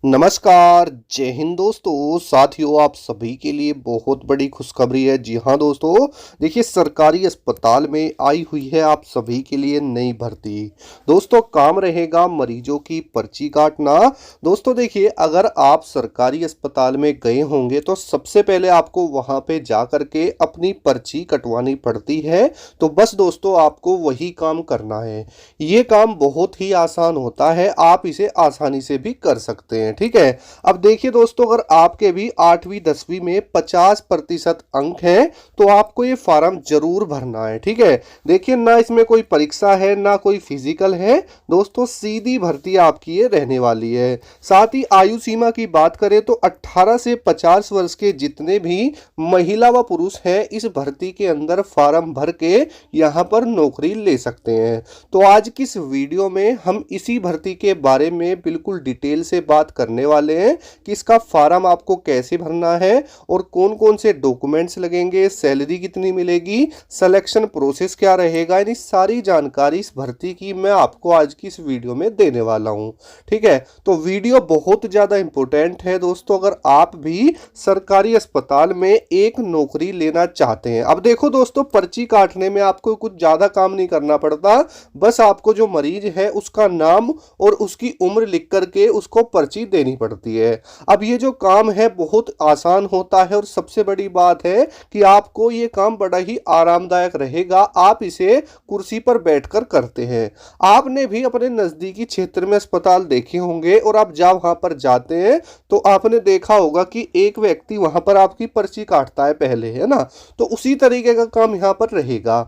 नमस्कार, जय हिंद दोस्तों। साथियों, आप सभी के लिए बहुत बड़ी खुशखबरी है। जी हाँ दोस्तों, देखिए सरकारी अस्पताल में आई हुई है आप सभी के लिए नई भर्ती। दोस्तों, काम रहेगा मरीजों की पर्ची काटना। दोस्तों देखिए, अगर आप सरकारी अस्पताल में गए होंगे तो सबसे पहले आपको वहाँ पे जा कर के अपनी पर्ची कटवानी पड़ती है। तो बस दोस्तों, आपको वही काम करना है। ये काम बहुत ही आसान होता है, आप इसे आसानी से भी कर सकते हैं। ठीक है। अब देखिए दोस्तों, अगर आपके भी 8वीं 10वीं में 50% अंक हैं तो आपको ये फॉर्म जरूर भरना है। ठीक है। देखिए, ना इसमें कोई परीक्षा है ना कोई फिजिकल है। दोस्तों, सीधी भर्ती आपकी ये रहने वाली है। साथ ही आयु सीमा की बात करें तो 18 से 50 वर्ष के जितने भी महिला व पुरुष हैं इस भर्ती के अंदर फॉर्म भर के यहाँ पर नौकरी ले सकते हैं। तो आज की इस वीडियो में हम इसी भर्ती के बारे में बिल्कुल डिटेल से बात करने वाले हैं कि इसका फॉर्म आपको कैसे भरना है और कौन कौन से डॉक्यूमेंट्स लगेंगे, सैलरी कितनी मिलेगी, सिलेक्शन प्रोसेस क्या रहेगा। यानी सारी जानकारी इस भर्ती की मैं आपको आज की इस वीडियो में देने वाला हूं। ठीक है। तो वीडियो बहुत ज़्यादा इंपॉर्टेंट है दोस्तों, अगर आप भी सरकारी अस्पताल में एक नौकरी लेना चाहते हैं। अब देखो दोस्तों, पर्ची काटने में आपको कुछ ज़्यादा काम नहीं करना पड़ता। बस आपको जो मरीज है उसका नाम और उसकी उम्र लिख करके उसको पर्ची देनी पड़ती है। अब ये जो काम है बहुत आसान होता है और सबसे बड़ी बात है कि आपको ये काम बड़ा ही आरामदायक रहेगा। आप इसे कुर्सी पर बैठकर करते हैं। आपने भी अपने नज़दीकी क्षेत्र में अस्पताल देखे होंगे और आप जब वहां पर जाते हैं तो आपने देखा होगा कि एक व्यक्ति वहां पर आपकी पर्ची काटता है पहले, है ना। तो उसी तरीके का काम यहाँ पर रहेगा।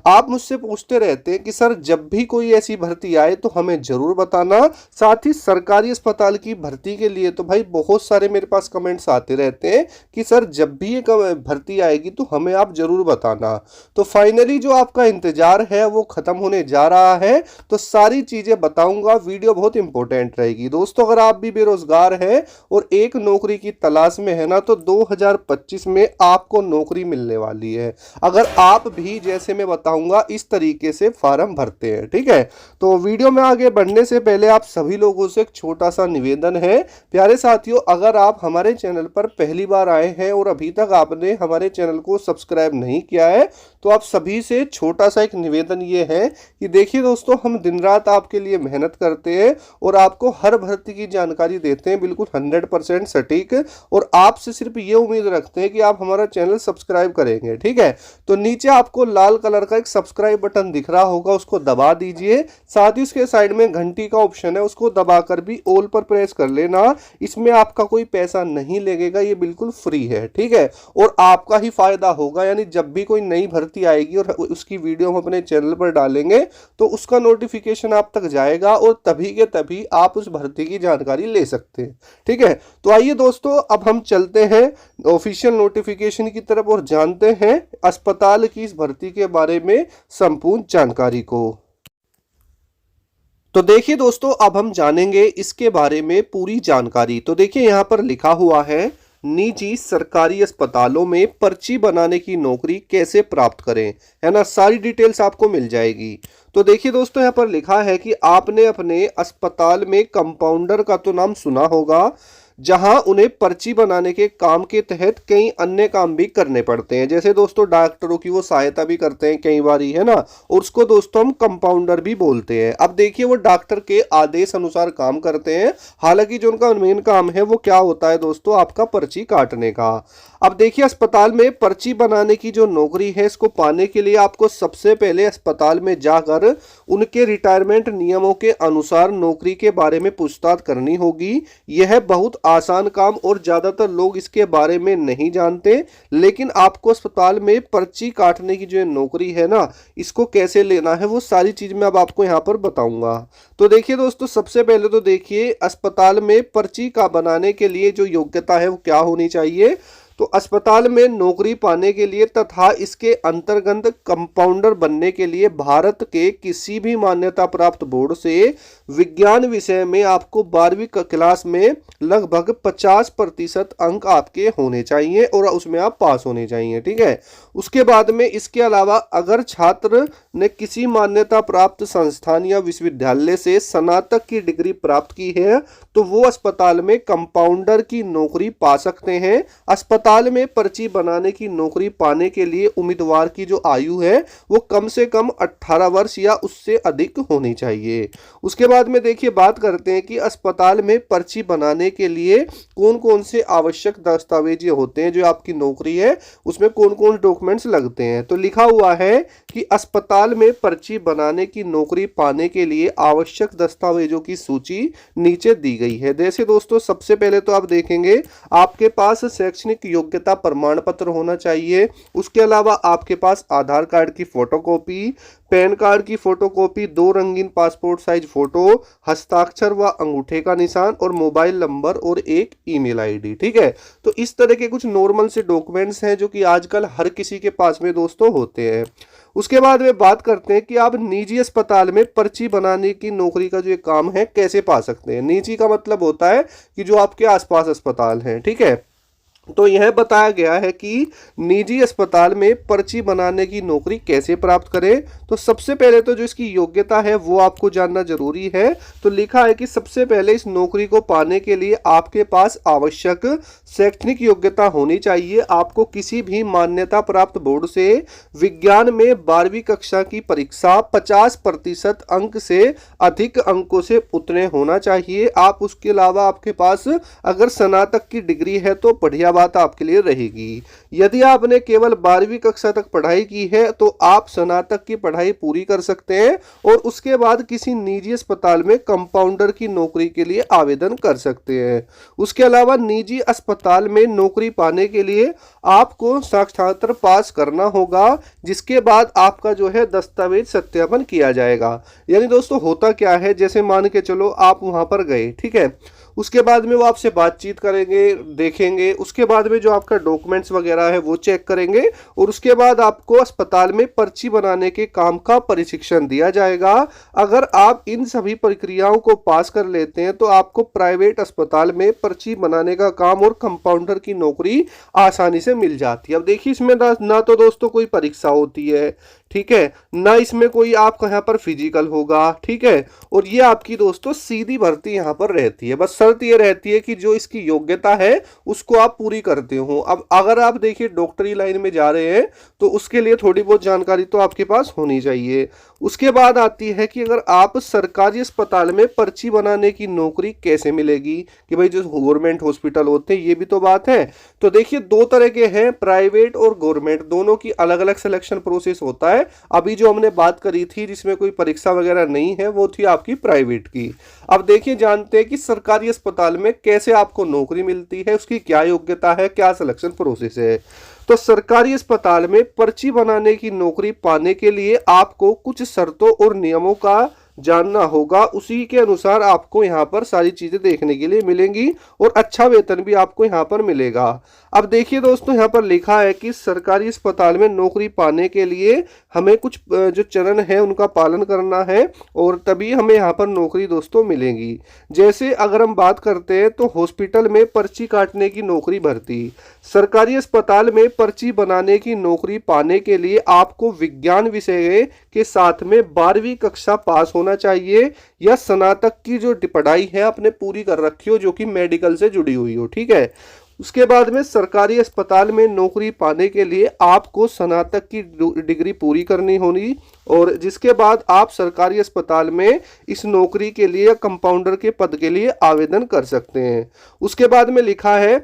आप मुझसे पूछते रहते हैं कि सर जब भी कोई ऐसी भर्ती आए तो हमें जरूर बताना। साथ ही सरकारी अस्पताल की भर्ती के लिए तो भाई बहुत सारे मेरे पास कमेंट्स आते रहते हैं कि सर जब भी ये भर्ती आएगी तो हमें आप जरूर बताना। तो फाइनली जो आपका इंतजार है वो खत्म होने जा रहा है। तो सारी चीजें बताऊंगा, वीडियो बहुत इंपॉर्टेंट रहेगी। दोस्तों, अगर आप भी बेरोजगार हैं और एक नौकरी की तलाश में है ना, तो 2025 में आपको नौकरी मिलने वाली है अगर आप भी जैसे मैं बताऊंगा इस तरीके से फॉर्म भरते हैं। ठीक है। तो वीडियो में आगे बढ़ने से पहले आप सभी लोगों से एक छोटा सा निवेदन है। प्यारे साथियों, अगर आप हमारे चैनल पर पहली बार आए हैं और अभी तक आपने हमारे चैनल को सब्सक्राइब नहीं किया है तो आप सभी से छोटा सा एक निवेदन ये है कि देखिए दोस्तों, हम दिन रात आपके लिए मेहनत करते हैं और आपको हर भर्ती की जानकारी देते हैं बिल्कुल 100% सटीक, और आपसे सिर्फ ये उम्मीद रखते हैं कि आप हमारा चैनल सब्सक्राइब करेंगे। ठीक है। तो नीचे आपको लाल कलर का एक सब्सक्राइब बटन दिख रहा होगा, उसको दबा दीजिए। साथ ही उसके साइड में घंटी का ऑप्शन है, उसको दबाकर भी ऑल पर प्रेस कर लेना। इसमें आपका कोई पैसा नहीं लगेगा, ये बिल्कुल फ्री है। ठीक है। और आपका ही फायदा होगा, यानी जब भी कोई नई भर्ती आएगी और उसकी वीडियो हम अपने चैनल पर डालेंगे तो उसका नोटिफिकेशन आप तक जाएगा और तभी के तभी आप उस भर्ती की जानकारी ले सकते हैं। ठीक है। तो आइए दोस्तों, अब हम चलते हैं ऑफिशियल नोटिफिकेशन की तरफ और जानते हैं अस्पताल की इस भर्ती के बारे में संपूर्ण जानकारी को। तो देखिए दोस्तों, अब हम जानेंगे इसके बारे में पूरी जानकारी। तो देखिए, यहाँ पर लिखा हुआ है निजी सरकारी अस्पतालों में पर्ची बनाने की नौकरी कैसे प्राप्त करें, है ना। सारी डिटेल्स आपको मिल जाएगी। तो देखिए दोस्तों, यहाँ पर लिखा है कि आपने अपने अस्पताल में कंपाउंडर का तो नाम सुना होगा, जहां उन्हें पर्ची बनाने के काम के तहत कई अन्य काम भी करने पड़ते हैं। जैसे दोस्तों डॉक्टरों की वो सहायता भी करते हैं कई बार, है ना, और उसको दोस्तों हम कंपाउंडर भी बोलते हैं। अब देखिए, वो डॉक्टर के आदेश अनुसार काम करते हैं। हालांकि जो उनका मेन काम है वो क्या होता है दोस्तों, आपका पर्ची काटने का। अब देखिए, अस्पताल में पर्ची बनाने की जो नौकरी है इसको पाने के लिए आपको सबसे पहले अस्पताल में जाकर उनके रिटायरमेंट नियमों के अनुसार नौकरी के बारे में पूछताछ करनी होगी। यह बहुत आसान काम और ज्यादातर लोग इसके बारे में नहीं जानते, लेकिन आपको अस्पताल में पर्ची काटने की जो नौकरी है ना, इसको कैसे लेना है वो सारी चीज मैं अब आपको यहाँ पर बताऊंगा। तो देखिए दोस्तों, सबसे पहले तो देखिए अस्पताल में पर्ची का बनाने के लिए जो योग्यता है वो क्या होनी चाहिए। तो अस्पताल में नौकरी पाने के लिए तथा इसके अंतर्गत कंपाउंडर बनने के लिए भारत के किसी भी मान्यता प्राप्त बोर्ड से विज्ञान विषय में आपको 12वीं क्लास में लगभग 50% अंक आपके होने चाहिए और उसमें आप पास होने चाहिए। ठीक है। उसके बाद में इसके अलावा अगर छात्र ने किसी मान्यता प्राप्त संस्थान या विश्वविद्यालय से स्नातक की डिग्री प्राप्त की है तो वो अस्पताल में कंपाउंडर की नौकरी पा सकते हैं। अस्पताल में पर्ची बनाने की नौकरी पाने के लिए उम्मीदवार की जो आयु है वो कम से कम 18 वर्ष या उससे अधिक होनी चाहिए। उसके बाद में देखिए बात करते हैं कि अस्पताल में पर्ची बनाने के लिए कौन कौन से आवश्यक दस्तावेज होते हैं। जो आपकी नौकरी है उसमें कौन कौन डॉक्यूमेंट्स लगते हैं। तो लिखा हुआ है कि अस्पताल में पर्ची बनाने की नौकरी पाने के लिए आवश्यक दस्तावेजों की सूची नीचे दी गई है। जैसे दोस्तों सबसे पहले तो आप देखेंगे आपके पास शैक्षणिक योग्यता प्रमाण पत्र होना चाहिए। उसके अलावा आपके पास आधार कार्ड की फोटोकॉपी, पैन कार्ड की फोटोकॉपी, 2 रंगीन पासपोर्ट साइज फोटो, हस्ताक्षर व अंगूठे का निशान और मोबाइल नंबर और एक ईमेल आईडी। ठीक है। तो इस तरह के कुछ नॉर्मल से डॉक्यूमेंट्स हैं जो कि आजकल हर किसी के पास में दोस्तों होते हैं। उसके बाद में बात करते हैं कि आप निजी अस्पताल में पर्ची बनाने की नौकरी का जो ये काम है कैसे पा सकते हैं। निजी का मतलब होता है कि जो आपके आसपास अस्पताल हैं। ठीक है। तो यह बताया गया है कि निजी अस्पताल में पर्ची बनाने की नौकरी कैसे प्राप्त करें। तो सबसे पहले तो जो इसकी योग्यता है वो आपको जानना जरूरी है। तो लिखा है कि सबसे पहले इस नौकरी को पाने के लिए आपके पास आवश्यक शैक्षणिक योग्यता होनी चाहिए। आपको किसी भी मान्यता प्राप्त बोर्ड से विज्ञान में 12वीं कक्षा की परीक्षा 50% अंक से अधिक अंकों से उत्तीर्ण होना चाहिए। आप उसके अलावा आपके पास अगर स्नातक की डिग्री है तो बढ़िया बात आपके लिए रहेगी। यदि आपने केवल 12वीं कक्षा तक पढ़ाई की है तो आप स्नातक की पढ़ाई पूरी कर सकते हैं और उसके बाद किसी निजी अस्पताल में कंपाउंडर की नौकरी के लिए आवेदन कर सकते हैं। उसके अलावा निजी अस्पताल में नौकरी पाने के लिए आपको साक्षात्कार पास करना होगा, जिसके बाद आपका जो है दस्तावेज सत्यापन किया जाएगा। यानी दोस्तों होता क्या है, जैसे मान के चलो आप वहां पर गए, ठीक है, उसके बाद में वो आपसे बातचीत करेंगे, देखेंगे, उसके बाद में जो आपका डॉक्यूमेंट्स वगैरह है वो चेक करेंगे और उसके बाद आपको अस्पताल में पर्ची बनाने के काम का प्रशिक्षण दिया जाएगा। अगर आप इन सभी प्रक्रियाओं को पास कर लेते हैं तो आपको प्राइवेट अस्पताल में पर्ची बनाने का काम और कंपाउंडर की नौकरी आसानी से मिल जाती है। अब देखिए इसमें ना तो दोस्तों कोई परीक्षा होती है, ठीक है, ना इसमें कोई आपका यहाँ पर फिजिकल होगा, ठीक है, और ये आपकी दोस्तों सीधी भर्ती यहाँ पर रहती है। बस शर्त ये रहती है कि जो इसकी योग्यता है उसको आप पूरी करते हो। अब अगर आप देखिए डॉक्टरी लाइन में जा रहे हैं तो उसके लिए थोड़ी बहुत जानकारी तो आपके पास होनी चाहिए। उसके बाद आती है कि अगर आप सरकारी अस्पताल में पर्ची बनाने की नौकरी कैसे मिलेगी, कि भाई जो गवर्नमेंट हॉस्पिटल होते हैं ये भी तो बात है। तो देखिए 2 तरह के हैं, प्राइवेट और गवर्नमेंट, दोनों की अलग अलग सिलेक्शन प्रोसेस होता है। अभी जो हमने बात करी थी जिसमें कोई परीक्षा वगैरह नहीं है वो थी आपकी प्राइवेट की। अब देखिए जानते हैं कि सरकारी अस्पताल में कैसे आपको नौकरी मिलती है, उसकी क्या योग्यता है, क्या सिलेक्शन प्रोसेस है। तो सरकारी अस्पताल में पर्ची बनाने की नौकरी पाने के लिए आपको कुछ शर्तों और नियमों का जानना होगा। उसी के अनुसार आपको यहाँ पर सारी चीजें देखने के लिए मिलेंगी और अच्छा वेतन भी आपको यहाँ पर मिलेगा। अब देखिए दोस्तों यहाँ पर लिखा है कि सरकारी अस्पताल में नौकरी पाने के लिए हमें कुछ जो चरण है उनका पालन करना है और तभी हमें यहाँ पर नौकरी दोस्तों मिलेगी। जैसे अगर हम बात करते हैं तो हॉस्पिटल में पर्ची काटने की नौकरी भर्ती। सरकारी अस्पताल में पर्ची बनाने की नौकरी पाने के लिए आपको विज्ञान विषय के साथ में 12वीं कक्षा पास होना चाहिए या स्नातक की जो पढ़ाई है आपने पूरी कर रखी हो जो कि मेडिकल से जुड़ी हुई हो, ठीक है। उसके बाद में सरकारी अस्पताल में नौकरी पाने के लिए आपको स्नातक की डिग्री पूरी करनी होगी और जिसके बाद आप सरकारी अस्पताल में इस नौकरी के लिए कंपाउंडर के पद के लिए आवेदन कर सकते हैं। उसके बाद में लिखा है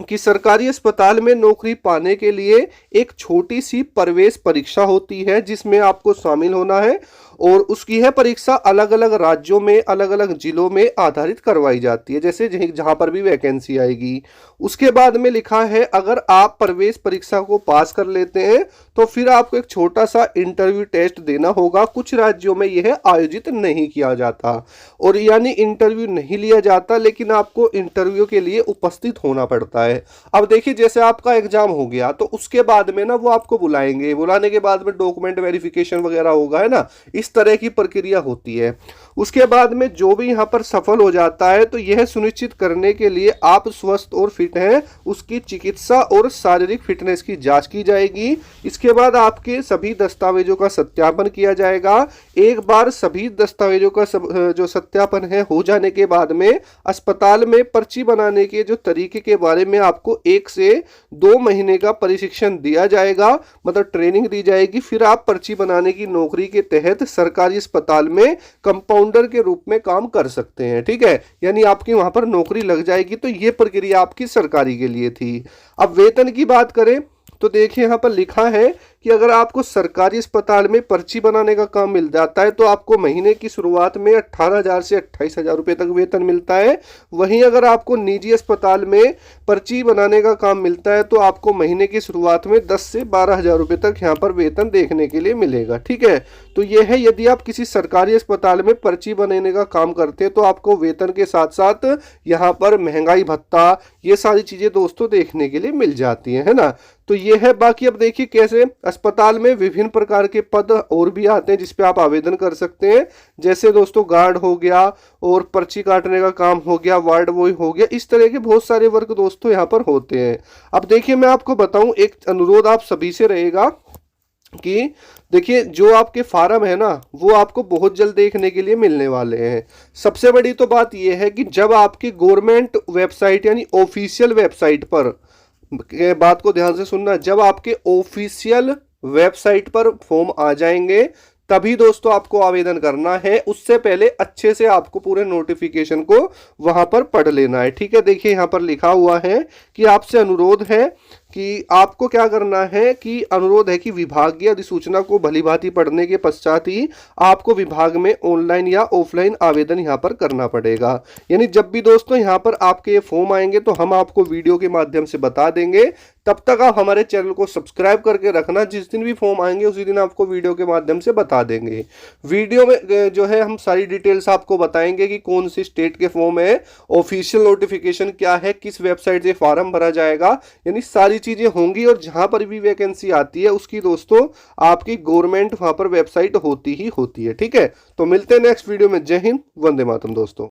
कि सरकारी अस्पताल में नौकरी पाने के लिए एक छोटी सी प्रवेश परीक्षा होती है जिसमें आपको शामिल होना है और उसकी है परीक्षा अलग अलग राज्यों में अलग अलग जिलों में आधारित करवाई जाती है, जैसे जहां पर भी वैकेंसी आएगी। उसके बाद में लिखा है अगर आप प्रवेश परीक्षा को पास कर लेते हैं तो फिर आपको एक छोटा सा इंटरव्यू टेस्ट देना होगा। कुछ राज्यों में यह आयोजित नहीं किया जाता, और यानी इंटरव्यू नहीं लिया जाता, लेकिन आपको इंटरव्यू के लिए उपस्थित होना पड़ता है। अब देखिए जैसे आपका एग्जाम हो गया तो उसके बाद में ना वो आपको बुलाएंगे, बुलाने के बाद में डॉक्यूमेंट वेरिफिकेशन वगैरह होगा, है ना, इस तरह की प्रक्रिया होती है। उसके बाद में जो भी यहाँ पर सफल हो जाता है तो यह सुनिश्चित करने के लिए आप स्वस्थ और फिट हैं, उसकी चिकित्सा और शारीरिक फिटनेस की जांच की जाएगी। इसके बाद आपके सभी दस्तावेजों का सत्यापन किया जाएगा। एक बार सभी दस्तावेजों का जो सत्यापन है हो जाने के बाद में अस्पताल में पर्ची बनाने के जो तरीके के बारे में आपको 1 से 2 महीने का प्रशिक्षण दिया जाएगा, मतलब ट्रेनिंग दी जाएगी। फिर आप पर्ची बनाने की नौकरी के तहत सरकारी अस्पताल में कंपाउंडर के रूप में काम कर सकते हैं। ठीक है, यानी आपकी वहां पर नौकरी लग जाएगी। तो ये प्रक्रिया आपकी सरकारी के लिए थी। अब वेतन की बात करें तो देखिए यहाँ पर लिखा है कि अगर आपको सरकारी अस्पताल में पर्ची बनाने का काम मिल जाता है तो आपको महीने की शुरुआत में 18,000 से 28,000 रुपये तक वेतन मिलता है। वहीं अगर आपको निजी अस्पताल में पर्ची बनाने का काम मिलता है तो आपको महीने की शुरुआत में 10 से 12,000 रुपये तक यहाँ पर वेतन देखने के लिए मिलेगा। ठीक है, तो यह है यदि आप किसी सरकारी अस्पताल में पर्ची बनाने का काम करते हैं तो आपको वेतन के साथ साथ यहाँ पर महंगाई भत्ता, ये सारी चीज़ें दोस्तों देखने के लिए मिल जाती हैं, है ना। तो ये है। बाकी अब देखिए कैसे अस्पताल में विभिन्न प्रकार के पद और भी आते हैं जिस पे आप आवेदन कर सकते हैं, जैसे दोस्तों गार्ड हो गया और पर्ची काटने का काम हो गया, वार्ड बॉय हो गया, इस तरह के बहुत सारे वर्ग दोस्तों यहाँ पर होते हैं। अब देखिए मैं आपको बताऊं, एक अनुरोध आप सभी से रहेगा कि देखिए जो आपके फार्म है ना वो आपको बहुत जल्द देखने के लिए मिलने वाले हैं। सबसे बड़ी तो बात यह है कि जब आपकी गवर्नमेंट वेबसाइट यानी ऑफिशियल वेबसाइट पर, बात को ध्यान से सुनना, जब आपके ऑफिशियल वेबसाइट पर फॉर्म आ जाएंगे तभी दोस्तों आपको आवेदन करना है। उससे पहले अच्छे से आपको पूरे नोटिफिकेशन को वहां पर पढ़ लेना है। ठीक है, देखिए यहाँ पर लिखा हुआ है कि आपसे अनुरोध है कि आपको क्या करना है, कि अनुरोध है कि विभागीय अधिसूचना को भलीभांति पढ़ने के पश्चात ही आपको विभाग में ऑनलाइन या ऑफलाइन आवेदन यहाँ पर करना पड़ेगा। यानी जब भी दोस्तों यहाँ पर आपके ये फॉर्म आएंगे तो हम आपको वीडियो के माध्यम से बता देंगे। तब तक आप हमारे चैनल को सब्सक्राइब करके रखना, जिस दिन भी फॉर्म आएंगे उसी दिन आपको वीडियो के माध्यम से बता देंगे। वीडियो में जो है हम सारी डिटेल्स आपको बताएंगे कि कौन सी स्टेट के फॉर्म है, ऑफिशियल नोटिफिकेशन क्या है, किस वेबसाइट से फॉर्म भरा जाएगा, यानी सारी चीजें होंगी। और जहां पर भी वैकेंसी आती है उसकी दोस्तों आपकी गवर्नमेंट वहां पर वेबसाइट होती ही होती है। ठीक है, तो मिलते हैं नेक्स्ट वीडियो में। जय हिंद, वंदे मातरम दोस्तों।